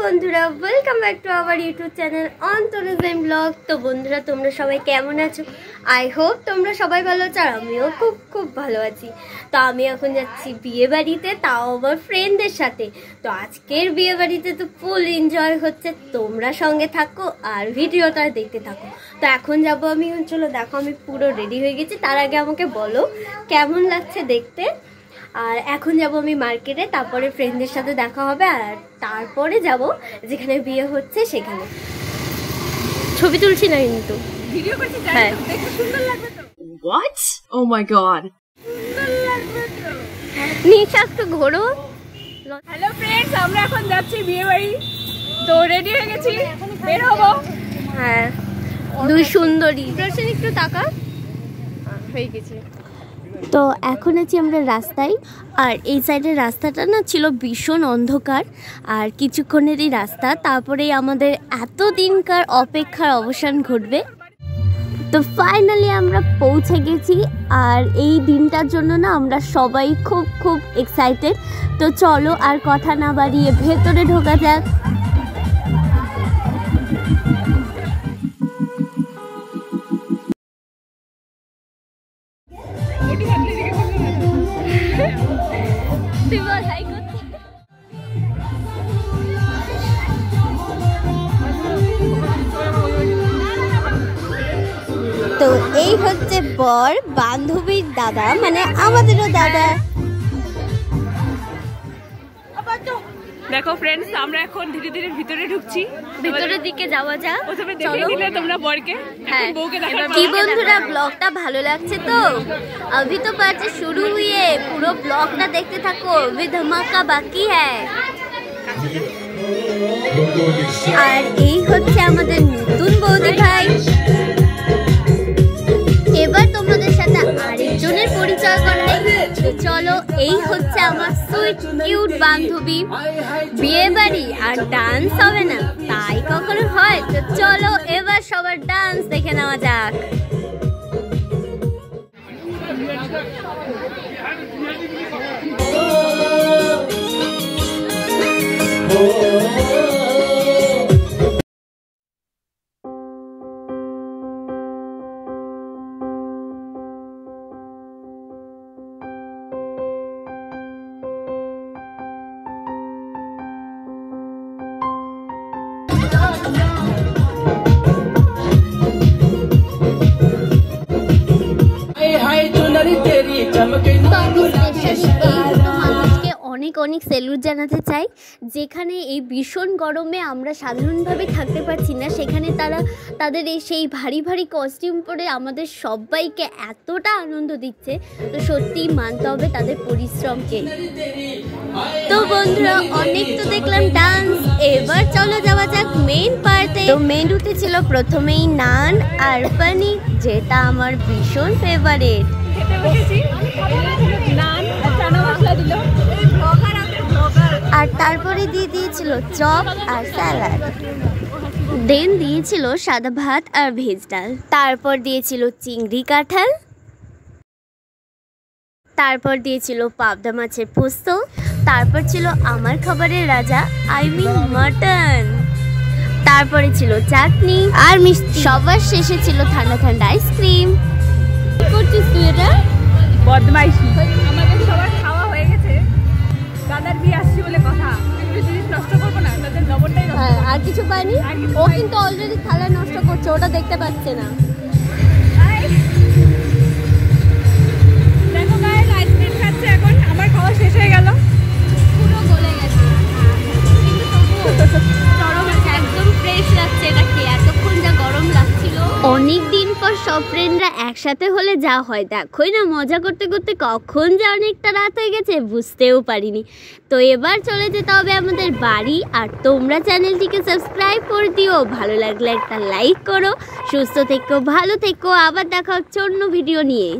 বন্ধুরা, welcome back to our YouTube channel on তনুজাইম blog. তো বন্ধুরা, তোমরা সবাই কেমন আছো? আই হোপ তোমরা সবাই ভালো আছো, আর আমিও খুব খুব ভালো আছি। তো আমি এখন যাচ্ছি বিয়ে বাড়িতে, তাও আমার ফ্রেন্ডদের সাথে। তো আজকের বিয়ে বাড়িতে তো ফুল এনজয় হচ্ছে, তোমরা সঙ্গে থাকো আর ভিডিওটা দেখতে থাকো। তো এখন যাবো আমি, চলো দেখো আমি পুরো রেডি হয়ে গেছি। তার আগে আমাকে বলো কেমন লাগছে দেখতে। আর এখন যাব আমি মার্কেটে, তারপরে ফ্রেন্ডদের সাথে দেখা হবে, আর তারপরে যাব যেখানে বিয়ে হচ্ছে সেখানে। ছবি তুলছি না কিন্তু ভিডিও করছি, হ্যাঁ দেখতে সুন্দর লাগবে তো। What? Oh my god. সুন্দর লাগবে তো। নিশা একটু ঘোরো। হ্যালো ফ্রেন্ডস, আমরা এখন যাচ্ছি বিয়ে বাড়ি। তো রেডি হয়ে গেছি, বের হবো। হ্যাঁ, দুই সুন্দরী। একটু তাকা হয়ে গেছে। তো এখন আছি আমরা রাস্তায়, আর এই সাইডের রাস্তাটা না ছিল ভীষণ অন্ধকার, আর কিছুক্ষণেরই রাস্তা, তারপরেই আমাদের এতদিনকার অপেক্ষার অবসান ঘটবে। তো ফাইনালি আমরা পৌঁছে গেছি, আর এই দিনটার জন্য না আমরা সবাই খুব খুব এক্সাইটেড। তো চলো আর কথা না বাড়িয়ে ভেতরে ঢোকা যাক। তো এই হচ্ছে বর, বান্ধবীর দাদা, মানে আমাদেরও দাদা। দেখো ফ্রেন্ডস, আমরা এখন ধীরে ধীরে ভিতরে ঢুকছি। ভিতরের দিকে যাওয়া যাক। প্রথমে দেখে দিলে তোমরা বরকে, হ্যাঁ, বউকে দেখো। কি বন্ধুরা, ব্লগটা ভালো লাগছে তো? अभी तो बातें शुरू हुई है, पूरा ब्लॉगটা দেখতে থাকো, अभी धमाका बाकी है। আর এই হচ্ছে আমাদের নতুন বৌদি ভাই। এবার তোমাদের সাথে আরেকজনের পরিচয় করাই। তো চলো, এই হচ্ছে আমার সুইট কিউট বান্ধবী। বিয়ে বাড়ি আর ডান্স হবে না, তাই কখনো হয়? তো চলো এবার সবার ডান্স দেখে নেওয়া যাক। মানুষকে অনেক অনেক স্যালুট জানাতে চাই। যেখানে এই ভীষণ গরমে আমরা সাধারণভাবে থাকতে পারছি না, সেখানে তারা তাদের এই সেই ভারী ভারী কস্টিউম পরে আমাদের সবাইকে এতটা আনন্দ দিচ্ছে। তো সত্যিই মানতে হবে তাদের পরিশ্রমকে। তো বন্ধুরা, অনেক তো দেখলাম ডান্স, এবার চলো যাওয়া যাক মেইন পার্টে। তো মেনুতে ছিল প্রথমেই নান আর পনির, যেটা আমার ভীষণ ফেভারিট। খেতে বসেছি, নান আর চানা মশলা দিল। আর তারপরে দিয়ে দিয়েছিল চপ আর স্যালাড, দেন দিয়েছিল সাদা ভাত আর ভেজ ডাল, তারপর দিয়েছিল চিংড়ি কাঁঠাল, তারপর দিয়েছিল পাবদা মাছের পোস্ত, তারপর ছিল আমার খাবারের রাজা আই মিন মাটন, তারপরে ছিল চাটনি আর মিষ্টি, সবার শেষে ছিল ঠান্ডা ঠান্ডা আইসক্রিম। কি করছিস তুই এটা? বদমাইশি। আমাদের সবার খাওয়া হয়ে গেছে, দাদার বিয়ে আসছে বলে কথা। একটু জিনিস নষ্ট করবো না, তাদের লবণটাই নষ্ট। হ্যাঁ, আর কিছু পাইনি। ও কিন্তু অলরেডি থালা নষ্ট করছে, ওটা দেখতে পাচ্ছে না। দেখো গাইস, আইসক্রিম খাচ্ছে এখন। আমার খাওয়া শেষ হয়ে গেল, পুরো গলে গেছে, চরম আছে, একদম ফ্রেশ লাগছে এটা খেয়ে। এতক্ষণ যা গরম লাগছিল। অনেক দিন পর সব ফ্রেন্ডরা একসাথে হলে যা হয়, দেখোই না, মজা করতে করতে কখন যে অনেকটা রাত হয়ে গেছে বুঝতেও পারিনি। তো এবার চলে যেতে হবে আমাদের বাড়ি, আর তোমরা চ্যানেলটিকে সাবস্ক্রাইব করে দিও, ভালো লাগলে একটা লাইক করো। সুস্থ থেকো, ভালো থেকো, আবার দেখা হচ্ছে অন্য ভিডিও নিয়ে।